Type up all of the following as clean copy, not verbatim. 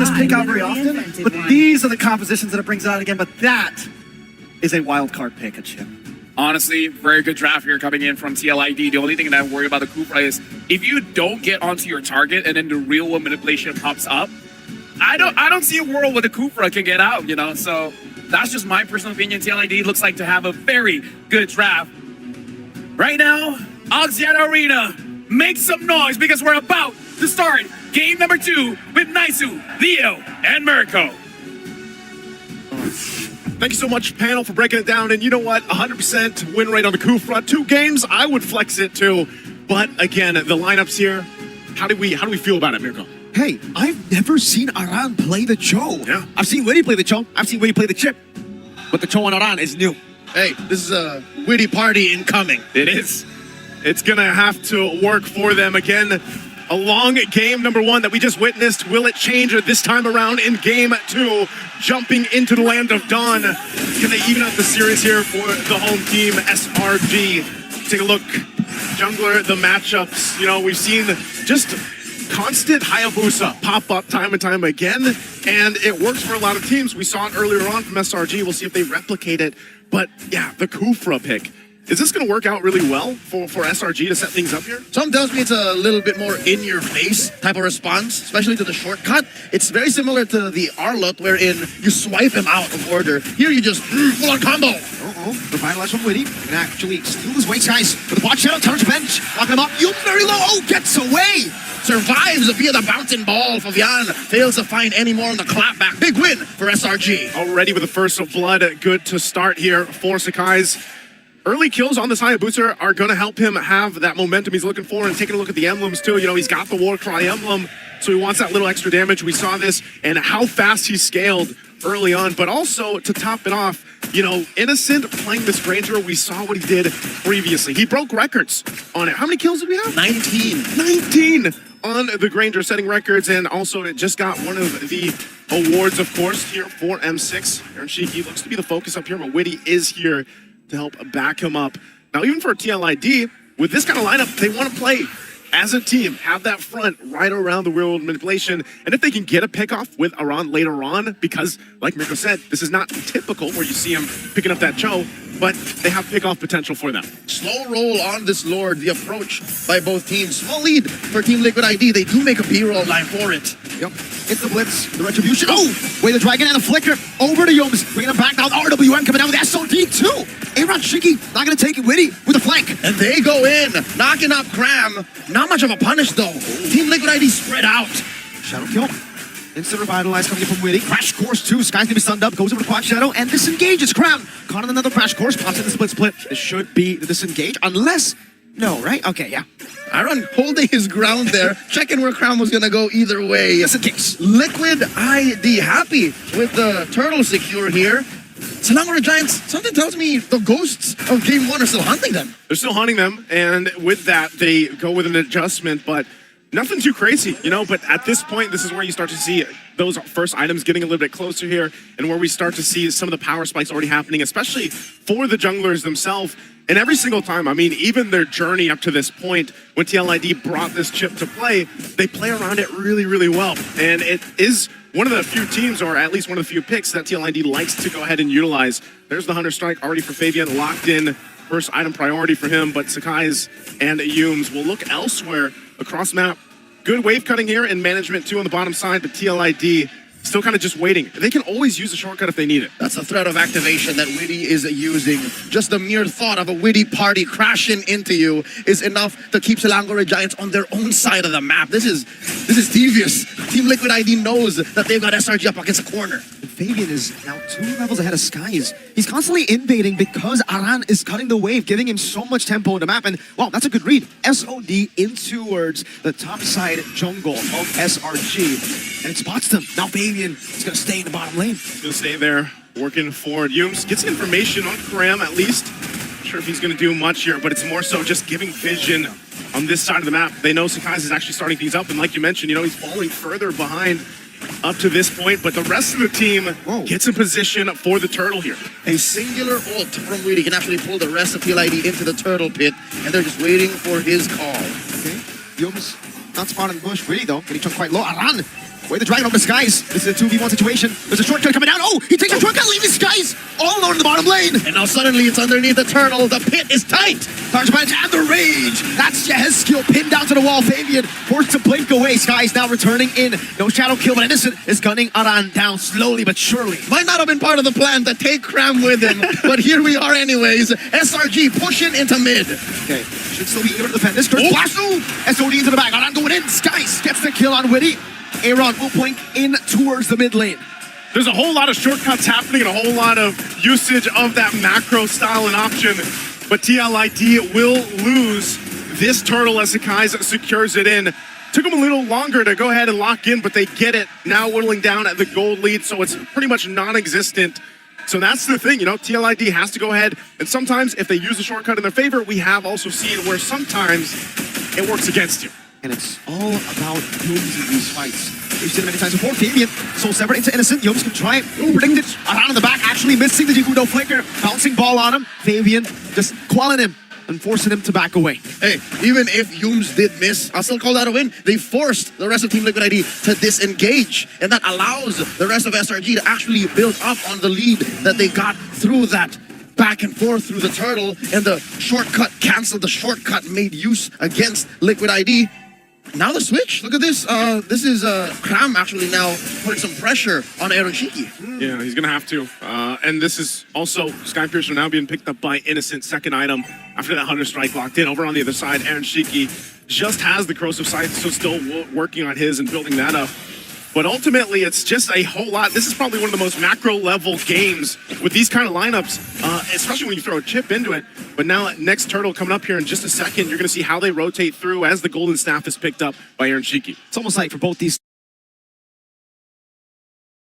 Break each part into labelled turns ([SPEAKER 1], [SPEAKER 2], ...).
[SPEAKER 1] this pick out very often, but these are the compositions that it brings out again. But that is a wild card pick, a chip.
[SPEAKER 2] Honestly, very good draft here coming in from TLID. The only thing that I worry about the Kufra is if you don't get onto your target and then the real world manipulation pops up, I don't see a world where the Kufra can get out, you know? So that's just my personal opinion. TLID looks like to have a very good draft. Right now, Oxiana Arena, make some noise because we're about to start game number 2 with Naisu, Leo, and Mirko.
[SPEAKER 3] Thank you so much, panel, for breaking it down. And you know what? 100% win rate on the Kufra. 2 games, I would flex it too. But again, the lineups here, how do we feel about it, Mirko?
[SPEAKER 4] Hey, I've never seen Aran play the Cho.
[SPEAKER 3] Yeah.
[SPEAKER 4] I've seen Witty play the Cho. I've seen Witty play the Chip. But the Cho on Aran is new.
[SPEAKER 5] Hey, this is a witty party incoming.
[SPEAKER 3] It is. It's going to have to work for them again. A long game number 1 that we just witnessed. Will it change this time around in game 2? Jumping into the land of dawn. Can they even out the series here for the home team, SRG? Take a look. Jungler, the matchups. You know, we've seen just constant Hayabusa pop up time and time again. And it works for a lot of teams. We saw it earlier on from SRG. We'll see if they replicate it. But yeah, the Kufra pick. Is this going to work out really well for SRG to set things up here?
[SPEAKER 5] Some tells me it's a little bit more in-your-face type of response, especially to the shortcut. It's very similar to the Arlot, wherein you swipe him out of order. Here you just full-on combo.
[SPEAKER 4] Revitalize from Witty. Can actually steal his weights, guys. With the watch shadow, turns bench. Locking him up. You very low. Oh, gets away.
[SPEAKER 5] Survives via the bouncing ball. Fabian fails to find any more on the clapback. Big win for SRG.
[SPEAKER 3] Already with the first of blood. Good to start here for Sakai's. Early kills on this Hayabusa are going to help him have that momentum he's looking for, and taking a look at the emblems too. You know, he's got the Warcry emblem, so he wants that little extra damage. We saw this and how fast he scaled early on, but also to top it off, you know, Innocent playing this Granger, we saw what he did previously. He broke records on it. How many kills did we have? 19 on the Granger, setting records, and also it just got one of the awards, of course, here for M6. Aaron Shiki looks to be the focus up here, but Witty is here to help back him up. Now, even for TLID, with this kind of lineup, they want to play as a team, have that front right around the real-world manipulation, and if they can get a pickoff with Aran later on, because, like Mirko said, this is not typical where you see him picking up that Cho, but they have pickoff potential for them.
[SPEAKER 5] Slow roll on this Lord, the approach by both teams. Small lead for Team Liquid ID. They do make a B-roll line for it.
[SPEAKER 4] Yep. It's the Blitz, the Retribution. Oh! Way the Dragon and the Flicker. Over to Yoms. Bringing him back down. RWM coming down with SOD too. Aaron Shiki not going to take it. Witty with a flank.
[SPEAKER 5] And they go in, knocking up Cram. Not much of a punish though. Team Liquid ID spread out.
[SPEAKER 4] Shadow kill. Instant Revitalize coming in from Witty. Crash Course 2. Sky's gonna be stunned up. Goes over to Quad Shadow and disengages Cram. Caught in another Crash Course. Pops in the split. It should be the disengage unless... No, right? Okay, yeah.
[SPEAKER 5] Aaron holding his ground there, checking where Crown was going to go either way.
[SPEAKER 4] Disengage.
[SPEAKER 5] Liquid ID happy with the turtle secure here. Selangor Giants, something tells me the ghosts of Game 1 are still hunting them.
[SPEAKER 3] They're still hunting them, and with that, they go with an adjustment, but nothing too crazy, you know? But at this point, this is where you start to see those first items getting a little bit closer here, and where we start to see some of the power spikes already happening, especially for the junglers themselves. And every single time, I mean, even their journey up to this point, when TLID brought this chip to play, they play around it really, really well. And it is one of the few teams, or at least one of the few picks, that TLID likes to go ahead and utilize. There's the Hunter Strike already for Fabian, locked in. First item priority for him, but Sakai's and Yume's will look elsewhere across map. Good wave cutting here and management too on the bottom side, but TLID still kind of just waiting. They can always use a shortcut if they need it.
[SPEAKER 5] That's the threat of activation that Witty is using. Just the mere thought of a Witty party crashing into you is enough to keep Selangor Giants on their own side of the map. This is devious. Team Liquid ID knows that they've got SRG up against a corner.
[SPEAKER 4] Fabian is now 2 levels ahead of Skies. He's constantly invading because Aran is cutting the wave, giving him so much tempo in the map. And, wow, that's a good read. SOD in towards the top side jungle of SRG. And it spots them. Now Fabian is going to stay in the bottom lane.
[SPEAKER 3] He's going to stay there, working forward. Yumes gets information on Kram, at least. Not sure if he's going to do much here, but it's more so just giving vision on this side of the map. They know Sakai's is actually starting things up. And like you mentioned, you know, he's falling further behind up to this point, but the rest of the team gets in position for the turtle here.
[SPEAKER 5] A singular ult from Witty can actually pull the rest of TLID into the turtle pit, and they're just waiting for his call.
[SPEAKER 4] Okay, Yomes not spotted in the bush. Witty though, getting chunked quite low. Aran Wait, the dragon over the skies. This is a 2v1 situation. There's a shortcut coming down. Oh, he takes a shortcut, leaving skies all alone in the bottom lane.
[SPEAKER 5] And now suddenly it's underneath the turtle. The pit is tight.
[SPEAKER 4] Target punch and the rage. That's Jehezkiel pinned down to the wall. Fabian forced to blink away. Skies now returning in. No shadow kill, but Innocent is gunning Aran down slowly but surely.
[SPEAKER 5] Might not have been part of the plan to take Cram with him, but here we are anyways. SRG pushing into mid.
[SPEAKER 4] Okay, should still be able to defend this. Curse blast. SOD into the back. Aran going in. Skies gets the kill on Witty. Aaron will point in towards the mid lane.
[SPEAKER 3] There's a whole lot of shortcuts happening and a whole lot of usage of that macro style and option. But TLID will lose this turtle as Sakai's secures it in. Took them a little longer to go ahead and lock in, but they get it. Now whittling down at the gold lead, so it's pretty much non-existent. So that's the thing, you know, TLID has to go ahead. And sometimes if they use a shortcut in their favor, we have also seen where sometimes it works against you.
[SPEAKER 4] And it's all about Yums in these fights. We've seen it many times before. Fabian, soul severed into Innocent. Yums can try it. Predicted. Aran in the back, actually missing the Jikudo flicker. Bouncing ball on him. Fabian just quelling him and forcing him to back away.
[SPEAKER 5] Hey, even if Yums did miss, I'll still call that a win. They forced the rest of Team Liquid ID to disengage, and that allows the rest of SRG to actually build up on the lead that they got through that back and forth through the turtle, and the shortcut canceled. The shortcut made use against Liquid ID. Now the switch. Look at this. This is Cram actually now putting some pressure on Aaron Shiki.
[SPEAKER 3] Yeah, he's going to have to. And this is also Skypiercer now being picked up by Innocent. Second item after that Hunter Strike locked in. Over on the other side, Aaron Shiki just has the Corrosive Sight, so still working on his and building that up. But ultimately, it's just a whole lot. This is probably one of the most macro-level games with these kind of lineups, especially when you throw a chip into it. But now, next turtle coming up here in just a second, you're going to see how they rotate through as the Golden Staff is picked up by Aaron Shiki.
[SPEAKER 4] It's almost like for both these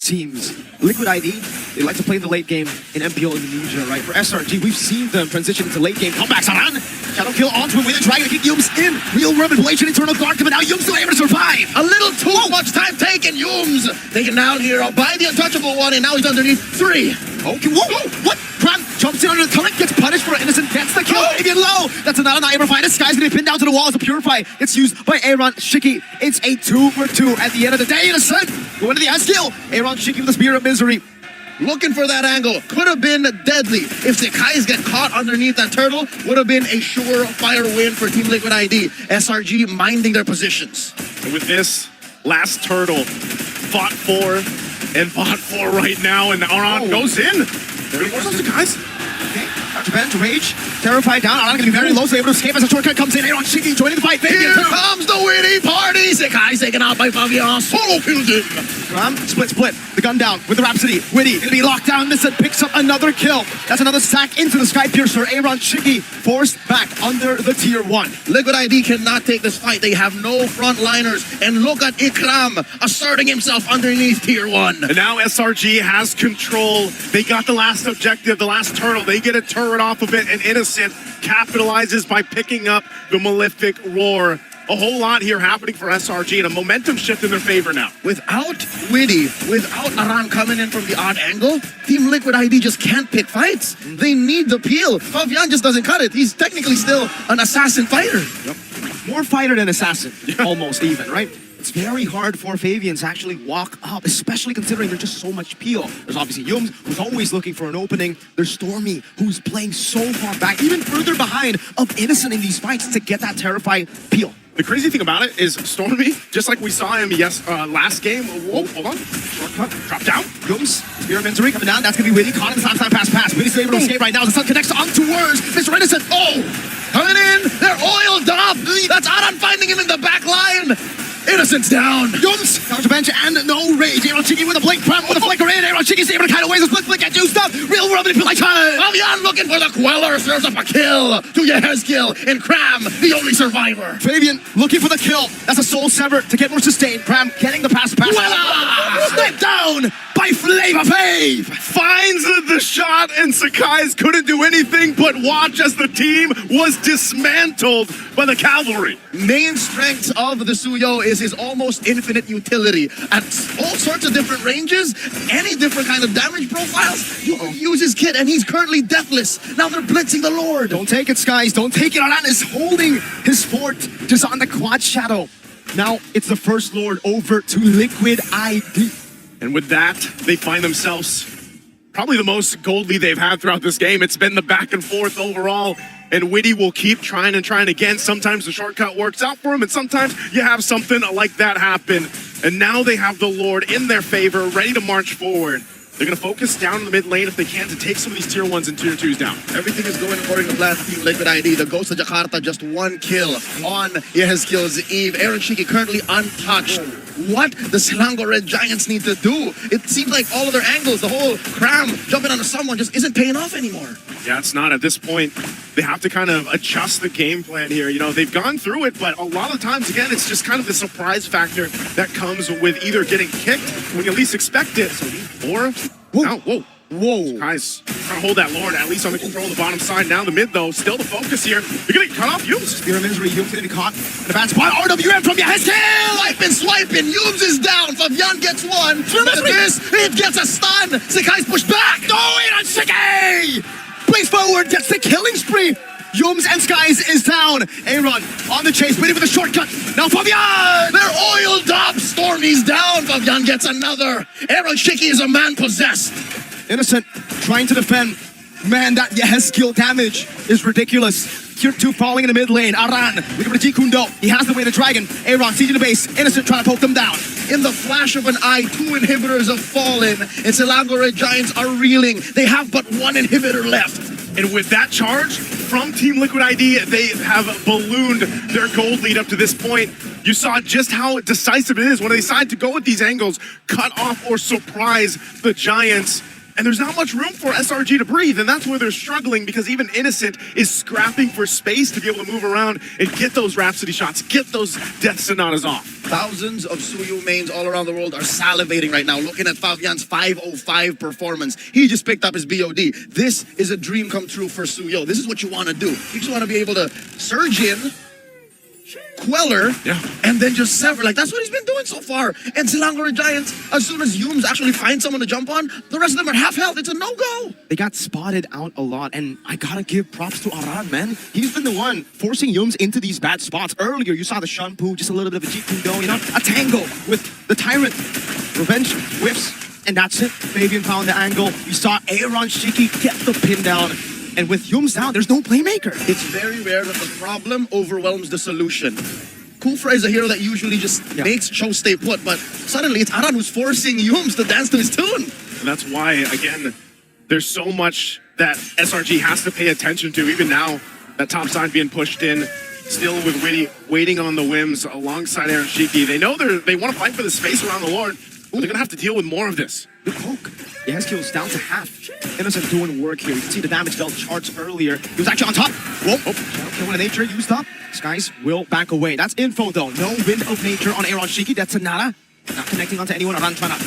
[SPEAKER 4] teams, Liquid ID, they like to play the late game in MPO Indonesia, right? For SRG, we've seen them transition into late game comebacks. Aran, shadow kill onto him with a dragon to kick Yums in. Real manipulation, internal guard coming out. Yums still able to survive.
[SPEAKER 5] A little too much time taken. Yums taken down here by the untouchable one, and now he's underneath 3.
[SPEAKER 4] Okay, whoa, what? Cram jumps in under the turret, gets punished for Innocent, gets the kill, Fabian low. That's another not able to find it. Sky's gonna be pinned down to the wall as a Purify. It's used by Aaron Shiki. It's a 2-for-2 at the end of the day. Innocent going to the S-kill. Aaron Shiki with the Spear of Misery.
[SPEAKER 5] Looking for that angle. Could have been deadly. If the Kais get caught underneath that turtle, would have been a surefire win for Team Liquid ID. SRG minding their positions.
[SPEAKER 3] And with this last turtle, fought for right now, and Aran goes in. There he goes, guys.
[SPEAKER 4] Okay, Dr. Ben to rage, terrified down. Aran gonna be very low, so able to escape as a shortcut comes in. Aaron Shiki joining the fight.
[SPEAKER 5] Here comes the Witty party. Sekai taken out by Fabian. Solo killed him.
[SPEAKER 4] Split. The gun down with the Rhapsody. Witty gonna be locked down. Innocent picks up another kill. That's another sack into the Skypiercer. Aaron Shiki forced back under the tier 1.
[SPEAKER 5] Liquid ID cannot take this fight. They have no frontliners. And look at Ikram asserting himself underneath tier 1.
[SPEAKER 3] And now SRG has control. They got the last objective, the last turtle. They get a turret off of it, and Innocent capitalizes by picking up the Malefic Roar. A whole lot here happening for SRG, and a momentum shift in their favor now.
[SPEAKER 5] Without Witty, without Aran coming in from the odd angle, Team Liquid ID just can't pick fights. They need the peel. Fabian just doesn't cut it. He's technically still an assassin fighter.
[SPEAKER 4] Yep. More fighter than assassin, almost even, right? It's very hard for Fabian to actually walk up, especially considering there's just so much peel. There's obviously Yums, who's always looking for an opening. There's Stormy, who's playing so far back, even further behind of Innocent in these fights to get that terrified peel.
[SPEAKER 3] The crazy thing about it is Stormy, just like we saw him last game. Whoa, hold on. Shortcut, drop down.
[SPEAKER 4] Yums, Spear of Misery coming down. That's going to be Witty. Caught in the time pass. Witty's able to escape right now. The sun connects on towards Mr. Innocent.
[SPEAKER 5] Oh, coming in. They're oiled up. That's Aran finding him in the back line. Innocent's down.
[SPEAKER 4] Yums, counter bench and no rage. Aaron Shiki with a blink, Cram with a flicker in. Aaron Shiki's able to kind of ways a flick, get juiced up. Real world manipulation. Like time.
[SPEAKER 5] Fabian looking for the Queller, serves up a kill to Jehezkiel, and Cram, the only survivor.
[SPEAKER 4] Fabian looking for the kill. That's a soul sever to get more sustained. Cram getting the pass. Snip down by Flavor Fave.
[SPEAKER 3] Finds the shot, and Sakai's couldn't do anything but watch as the team was dismantled by the cavalry.
[SPEAKER 5] Main strength of the Suyo is his almost infinite utility. At all sorts of different ranges, any different kind of damage profiles, you can use his kit, and he's currently deathless. Now they're blitzing the Lord.
[SPEAKER 4] Don't take it, Skies. Don't take it. Aran is holding his fort just on the quad shadow. Now it's the First Lord over to Liquid ID.
[SPEAKER 3] And with that, they find themselves probably the most gold lead they've had throughout this game. It's been the back and forth overall, and Witty will keep trying and trying again. Sometimes the shortcut works out for him, and sometimes you have something like that happen. And now they have the Lord in their favor, ready to march forward. They're going to focus down in the mid lane if they can to take some of these tier 1s and tier 2s down.
[SPEAKER 5] Everything is going according to plan for Team Liquid ID. The Ghost of Jakarta just 1 kill on Yehezkiel's Eve. Aaron Shiki currently untouched. What the Selangor Red Giants need to do? It seems like all of their angles, the whole cram jumping onto someone just isn't paying off anymore.
[SPEAKER 3] Yeah, it's not. At this point, they have to kind of adjust the game plan here. You know, they've gone through it, but a lot of times, again, it's just kind of the surprise factor that comes with either getting kicked when you least expect it, or... Whoa. Guys, trying to hold that Lord, at least on the control of the bottom side. Now the mid, though, still the focus here. You're going to get cut off, Yumes.
[SPEAKER 4] Spear of Misery, Yumes going to be caught in a bad spot. RWM from Yehezkiel!
[SPEAKER 5] Swiping. Yumes is down. Fabian gets one. This, it gets a stun. Sakai's pushed back.
[SPEAKER 4] No, it on Shiki! Plays forward, gets the killing spree. Yumes and Skies is down. Aaron on the chase, waiting for the shortcut. Now Fabian!
[SPEAKER 5] They're oiled up. Stormy's down. Fabian gets another. Aaron Shiki is a man possessed.
[SPEAKER 4] Innocent trying to defend. Man, that Yehezkiel damage is ridiculous. Tier 2 falling in the mid lane. Aran looking for the G Kundo. He has the way to Dragon. Aaron sieging the base. Innocent trying to poke them down.
[SPEAKER 5] In the flash of an eye, 2 inhibitors have fallen, and Selangor Red Giants are reeling. They have but 1 inhibitor left.
[SPEAKER 3] And with that charge from Team Liquid ID, they have ballooned their gold lead up to this point. You saw just how decisive it is when they decide to go with these angles, cut off or surprise the Giants. And there's not much room for SRG to breathe, and that's where they're struggling, because even Innocent is scrapping for space to be able to move around and get those Rhapsody shots, get those Death Sonatas off.
[SPEAKER 5] Thousands of Suyu mains all around the world are salivating right now, looking at Fabian's 505 performance. He just picked up his BOD. This is a dream come true for Suyo. This is what you want to do. You just want to be able to surge in, Queller, and then just sever. Like, that's what he's been doing so far. And Selangor Giants, as soon as Yumes actually finds someone to jump on, the rest of them are half health. It's a no-go.
[SPEAKER 4] They got spotted out a lot, and I gotta give props to Aran, man. He's been the one forcing Yumes into these bad spots. Earlier, you saw the Shunpu, just a little bit of a G Kundo, you know, a tango with the Tyrant. Revenge whiffs, and that's it. Fabian found the angle. You saw Aaron Shiki get the pin down. And with Yumes down, there's no playmaker.
[SPEAKER 5] It's very rare that the problem overwhelms the solution. Kufra is a hero that usually just makes Cho stay put, but suddenly it's Aran who's forcing Yumes to dance to his tune.
[SPEAKER 3] And that's why, again, there's so much that SRG has to pay attention to, even now, that top side being pushed in, still with Witty waiting on the whims alongside Aaron Shiki. They know they want to fight for the space around the Lord, but they're going to have to deal with more of this.
[SPEAKER 4] Good poke. Yehezkiel's down to half. Innocent doing work here. You can see the damage dealt charts earlier. He was actually on top. Whoa. Shadow Kill of Nature used up. Skies will back away. That's info though. No Wind of Nature on Aaron Shiki. That's Sonata. Not connecting onto anyone. Aran trying to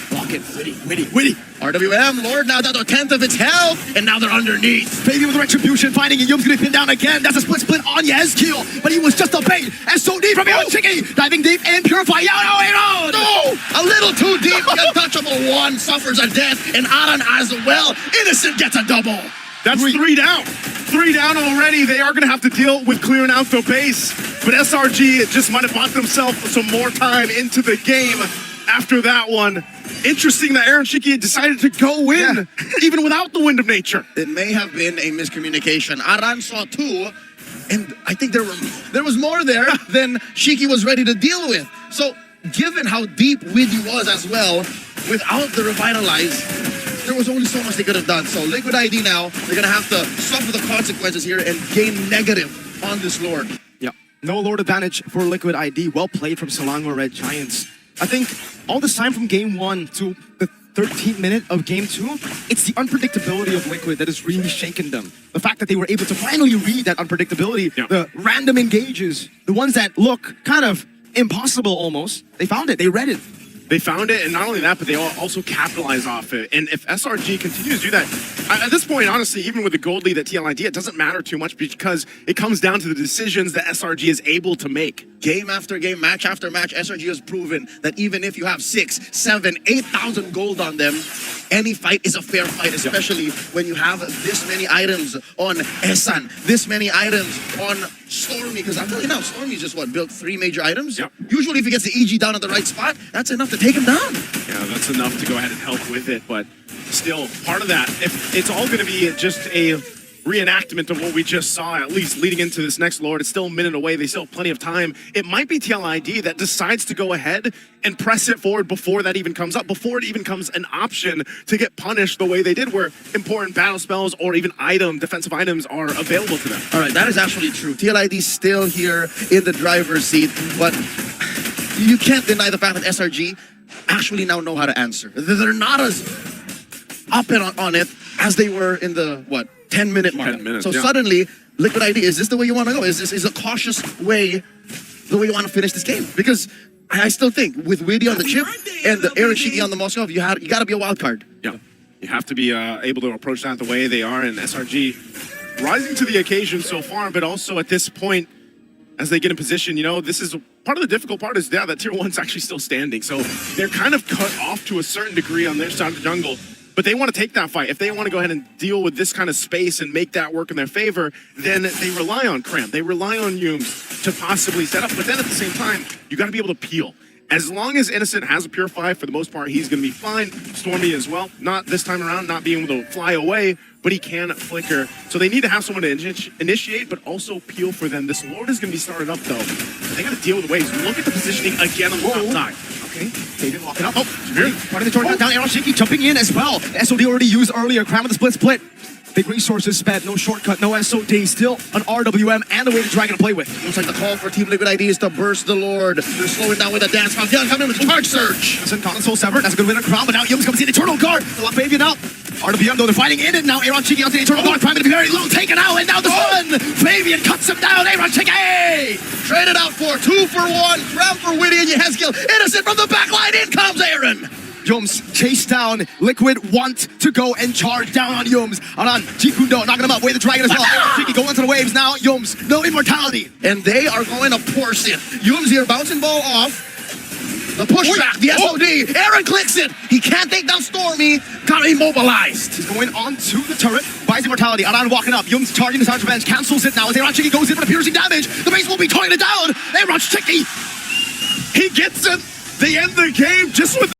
[SPEAKER 4] block it. Witty.
[SPEAKER 5] RWM, Lord now down to a 10th of its health, and now they're underneath.
[SPEAKER 4] Fabian with Retribution, finding it. Yume's gonna be pinned down again. That's a split on Yehezkiel, but he was just a bait. SOD from Aaron Shiki, diving deep and purify. Aaron!
[SPEAKER 5] No! A little too deep. The untouchable one suffers a death, and Aran as well. Innocent gets a double.
[SPEAKER 3] That's 3 down. 3 down already. They are going to have to deal with clearing out the base. But SRG just might have bought themselves some more time into the game after that one. Interesting that Aaron Shiki decided to go in, even without the Wind of Nature.
[SPEAKER 5] It may have been a miscommunication. Aran saw 2, and I think there was more there than Shiki was ready to deal with. So, given how deep Widdy was as well, without the Revitalize, there was only so much they could have done. So Liquid ID now, they're going to have to suffer the consequences here and gain negative on this Lord.
[SPEAKER 4] Yeah, no Lord advantage for Liquid ID. Well played from Selangor Red Giants. I think all this time from Game 1 to the 13th minute of Game 2, it's the unpredictability of Liquid that has really shaken them. The fact that they were able to finally read that unpredictability, the random engages, the ones that look kind of impossible almost, they found it, they read it.
[SPEAKER 3] They found it, and not only that, but they also capitalize off it. And if SRG continues to do that, at this point, honestly, even with the gold lead at TLID, it doesn't matter too much because it comes down to the decisions that SRG is able to make.
[SPEAKER 5] Game after game, match after match, SRG has proven that even if you have 6, 7, 8,000 gold on them, any fight is a fair fight, especially when you have this many items on Esan, this many items on Stormy, because I'm telling you now, Stormy's just built 3 major items.
[SPEAKER 3] Yep.
[SPEAKER 5] Usually if he gets the EG down at the right spot, that's enough to take him down.
[SPEAKER 3] Yeah, that's enough to go ahead and help with it, but still, part of that, if it's all going to be just a reenactment of what we just saw, at least leading into this next Lord, it's still a minute away, they still have plenty of time. It might be TLID that decides to go ahead and press it forward before that even comes up, before it even comes an option to get punished the way they did, where important battle spells or even defensive items are available to them.
[SPEAKER 5] All right, that is actually true. TLID still here in the driver's seat, but you can't deny the fact that SRG actually now know how to answer. They're not as up and on it as they were in the 10-minute mark.
[SPEAKER 3] 10 minutes,
[SPEAKER 5] so
[SPEAKER 3] yeah.
[SPEAKER 5] Suddenly, Liquid ID, is this the way you want to go? Is this a cautious way, the way you want to finish this game? Because I still think with Witty on the chip and the Eric Shiki on the Moskov, you got to be a wild card.
[SPEAKER 3] Yeah, you have to be able to approach that the way they are, and SRG rising to the occasion so far, but also at this point, as they get in position, this is part of the difficult part is that tier 1's actually still standing. So they're kind of cut off to a certain degree on their side of the jungle. But they want to take that fight. If they want to go ahead and deal with this kind of space and make that work in their favor, then they rely on Cramp. They rely on Yumes to possibly set up. But then at the same time, you got to be able to peel. As long as Innocent has a Purify, for the most part, he's going to be fine. Stormy as well. Not this time around, not being able to fly away, but he can flicker. So they need to have someone to initiate, but also peel for them. This Lord is going to be started up, though. They got to deal with waves. Look at the positioning again on the top side.
[SPEAKER 4] Okay, David walking up. Oh, part of the tournament down. Aaron Shiki jumping in as well. SOD already used earlier. Crown with the split. Big resources spent, no shortcut, no SOD. Still an RWM and a way to Dragon to play with.
[SPEAKER 5] Looks like the call for Team Liquid ID is to burst the Lord. They're slowing down with a dance. Falcon coming in with Charge Surge.
[SPEAKER 4] Listen, Console severed. That's a good win of Crown, but now Yums comes in. Eternal Guard. The lock Fabian out. RWM though, they're fighting in it now. Aaron Shiki onto the Eternal Guard. Prime to be very low. Taken out, and now the sun. Fabian cuts him down. Aaron Shiki.
[SPEAKER 5] Traded out for 2 for 1. Crown for Witty and Yehezkiel. Innocent from the back line. In comes Aaron.
[SPEAKER 4] Yums chase down. Liquid want to go and charge down on Yums. Aran, Jikundo knocking him up. Way the Dragon as well. Shiki going into the waves now. Yums, no immortality.
[SPEAKER 5] And they are going to force it. Yums here, bouncing ball off. The pushback, the SOD. Aaron clicks it. He can't take down Stormy. Got immobilized.
[SPEAKER 4] He's going on to the turret. Buys immortality. Aran walking up. Yums charging his revenge. Cancels it now as Aaron Shiki goes in for the piercing damage. The base will be toying it down. Aaron Shiki.
[SPEAKER 3] He gets it. They end the game just with